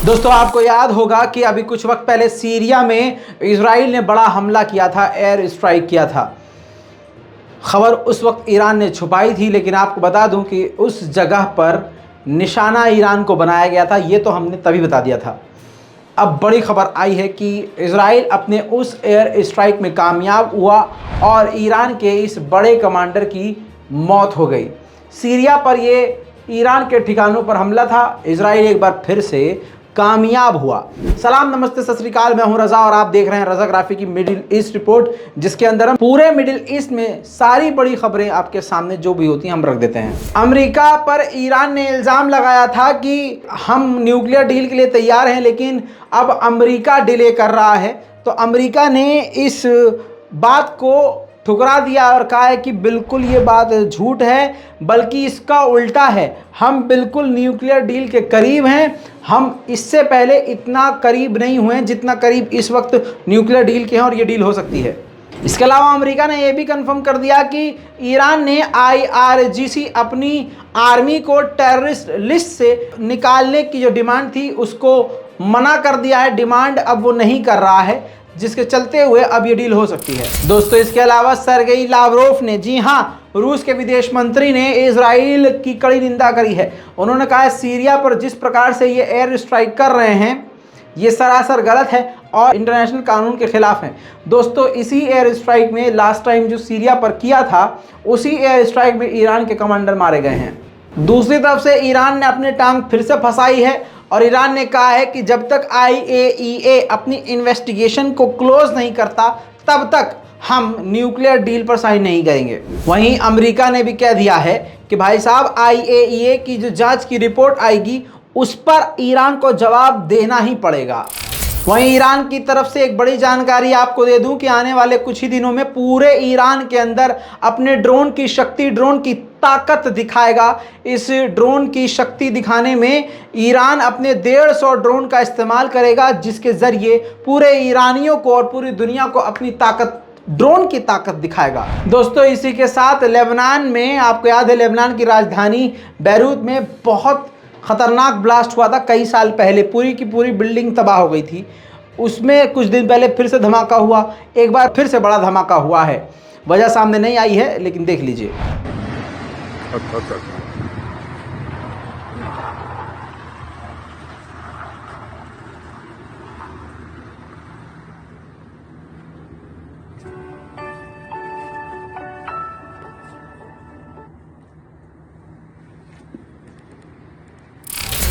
दोस्तों आपको याद होगा कि अभी कुछ वक्त पहले सीरिया में इजराइल ने बड़ा हमला किया था, एयर स्ट्राइक किया था। खबर उस वक्त ईरान ने छुपाई थी, लेकिन आपको बता दूं कि उस जगह पर निशाना ईरान को बनाया गया था। ये तो हमने तभी बता दिया था। अब बड़ी खबर आई है कि इजराइल अपने उस एयर स्ट्राइक में कामयाब हुआ और ईरान के इस बड़े कमांडर की मौत हो गई। सीरिया पर ये ईरान के ठिकानों पर हमला था। इजराइल एक बार फिर से कामयाब हुआ। सलाम, नमस्ते, सत श्री अकाल। मैं हूं रजा और आप देख रहे हैं रजा ग्राफी की मिडिल ईस्ट रिपोर्ट, जिसके अंदर हम पूरे मिडिल ईस्ट में सारी बड़ी खबरें आपके सामने जो भी होती हैं हम रख देते हैं। अमेरिका पर ईरान ने इल्ज़ाम लगाया था कि हम न्यूक्लियर डील के लिए तैयार हैं, लेकिन अब अमेरिका डिले कर रहा है। तो अमेरिका ने इस बात को ठुकरा दिया और कहा है कि बिल्कुल ये बात झूठ है, बल्कि इसका उल्टा है। हम बिल्कुल न्यूक्लियर डील के करीब हैं। हम इससे पहले इतना करीब नहीं हुए जितना करीब इस वक्त न्यूक्लियर डील के हैं और ये डील हो सकती है। इसके अलावा अमेरिका ने यह भी कंफर्म कर दिया कि ईरान ने IRGC अपनी आर्मी को टेररिस्ट लिस्ट से निकालने की जो डिमांड थी उसको मना कर दिया है। डिमांड अब वो नहीं कर रहा है, जिसके चलते हुए अब ये डील हो सकती है। दोस्तों इसके अलावा सर्गेई लावरोव ने, जी हाँ, रूस के विदेश मंत्री ने इजराइल की कड़ी निंदा करी है। उन्होंने कहा है सीरिया पर जिस प्रकार से ये एयर स्ट्राइक कर रहे हैं ये सरासर गलत है और इंटरनेशनल कानून के खिलाफ है। दोस्तों इसी एयर स्ट्राइक में लास्ट टाइम जो सीरिया पर किया था, उसी एयर स्ट्राइक में ईरान के कमांडर मारे गए हैं। दूसरी तरफ से ईरान ने अपनी टांग फिर से फंसाई है और ईरान ने कहा है कि जब तक IAEA अपनी इन्वेस्टिगेशन को क्लोज नहीं करता तब तक हम न्यूक्लियर डील पर साइन नहीं करेंगे। वहीं अमेरिका ने भी कह दिया है कि भाई साहब IAEA की जो जांच की रिपोर्ट आएगी उस पर ईरान को जवाब देना ही पड़ेगा। वहीं ईरान की तरफ से एक बड़ी जानकारी आपको दे दूं कि आने वाले कुछ ही दिनों में पूरे ईरान के अंदर अपने ड्रोन की शक्ति, ड्रोन की ताकत दिखाएगा। इस ड्रोन की शक्ति दिखाने में ईरान अपने 150 ड्रोन का इस्तेमाल करेगा, जिसके ज़रिए पूरे ईरानियों को और पूरी दुनिया को अपनी ताकत, ड्रोन की ताकत दिखाएगा। दोस्तों इसी के साथ लेबनान में, आपको याद है लेबनान की राजधानी बैरूत में बहुत खतरनाक ब्लास्ट हुआ था कई साल पहले। पूरी की पूरी बिल्डिंग तबाह हो गई थी। उसमें कुछ दिन पहले फिर से धमाका हुआ, एक बार फिर से बड़ा धमाका हुआ है। वजह सामने नहीं आई है, लेकिन देख लीजिए।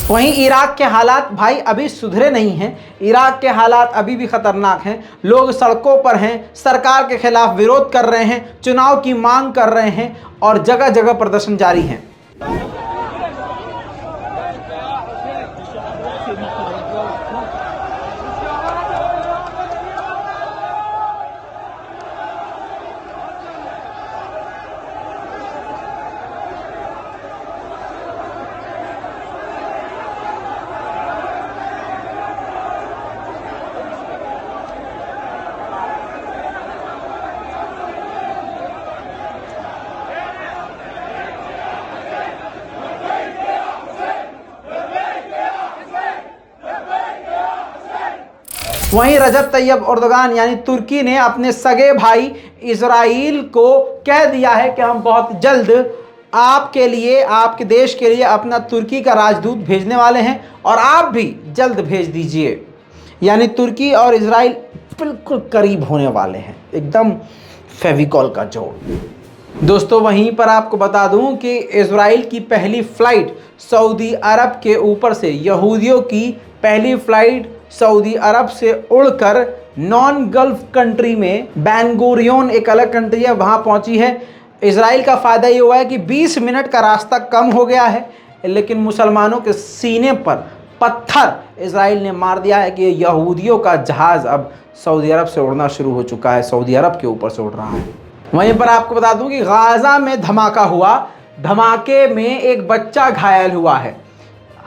वहीं इराक के हालात भाई अभी सुधरे नहीं हैं। इराक के हालात अभी भी खतरनाक हैं। लोग सड़कों पर हैं, सरकार के खिलाफ विरोध कर रहे हैं, चुनाव की मांग कर रहे हैं और जगह जगह प्रदर्शन जारी हैं। वहीं रजब तैयब एर्दोगान यानी तुर्की ने अपने सगे भाई इजराइल को कह दिया है कि हम बहुत जल्द आपके लिए, आपके देश के लिए अपना तुर्की का राजदूत भेजने वाले हैं और आप भी जल्द भेज दीजिए। यानी तुर्की और इजराइल बिल्कुल करीब होने वाले हैं, एकदम फेविकॉल का जोड़। दोस्तों वहीं पर आपको बता दूं कि इजराइल की पहली फ्लाइट सऊदी अरब के ऊपर से, यहूदियों की पहली फ्लाइट सऊदी अरब से उड़कर नॉन गल्फ कंट्री में, बेन गुरियोन एक अलग कंट्री है, वहाँ पहुँची है। इजराइल का फ़ायदा ये हुआ है कि 20 मिनट का रास्ता कम हो गया है, लेकिन मुसलमानों के सीने पर पत्थर इजराइल ने मार दिया है कि यहूदियों का जहाज़ अब सऊदी अरब से उड़ना शुरू हो चुका है, सऊदी अरब के ऊपर से उड़ रहा है। वहीं पर आपको बता दूं कि गाज़ा में धमाका हुआ, धमाके में एक बच्चा घायल हुआ है।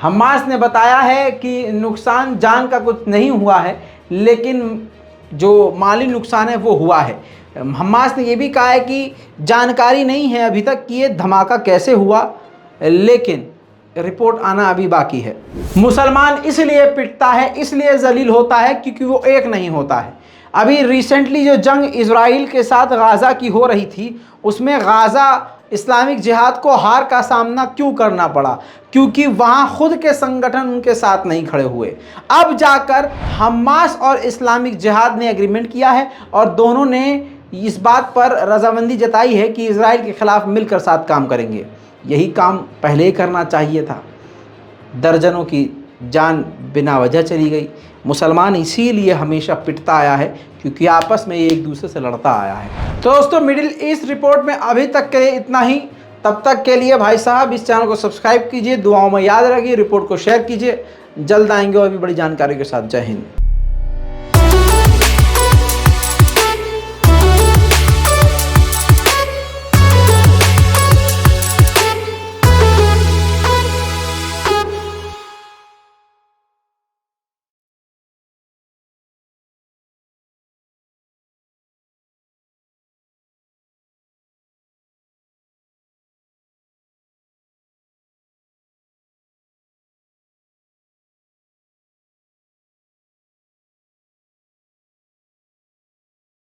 हमास ने बताया है कि नुकसान जान का कुछ नहीं हुआ है, लेकिन जो माली नुकसान है वो हुआ है। हमास ने यह भी कहा है कि जानकारी नहीं है अभी तक कि ये धमाका कैसे हुआ, लेकिन रिपोर्ट आना अभी बाकी है। मुसलमान इसलिए पिटता है, इसलिए जलील होता है क्योंकि वो एक नहीं होता है। अभी रिसेंटली जो जंग इजराइल के साथ गाज़ा की हो रही थी, उसमें गाज़ा इस्लामिक जिहाद को हार का सामना क्यों करना पड़ा? क्योंकि वहाँ खुद के संगठन उनके साथ नहीं खड़े हुए। अब जाकर हमास और इस्लामिक जिहाद ने एग्रीमेंट किया है और दोनों ने इस बात पर रजामंदी जताई है कि इजराइल के खिलाफ मिलकर साथ काम करेंगे। यही काम पहले ही करना चाहिए था। दर्जनों की जान बिना वजह चली गई। मुसलमान इसीलिए हमेशा पिटता आया है क्योंकि आपस में एक दूसरे से लड़ता आया है। तो दोस्तों, मिडिल ईस्ट रिपोर्ट में अभी तक के लिए इतना ही। तब तक के लिए भाई साहब इस चैनल को सब्सक्राइब कीजिए, दुआओं में याद रखिए, रिपोर्ट को शेयर कीजिए। जल्द आएंगे और भी बड़ी जानकारी के साथ। जय हिंद।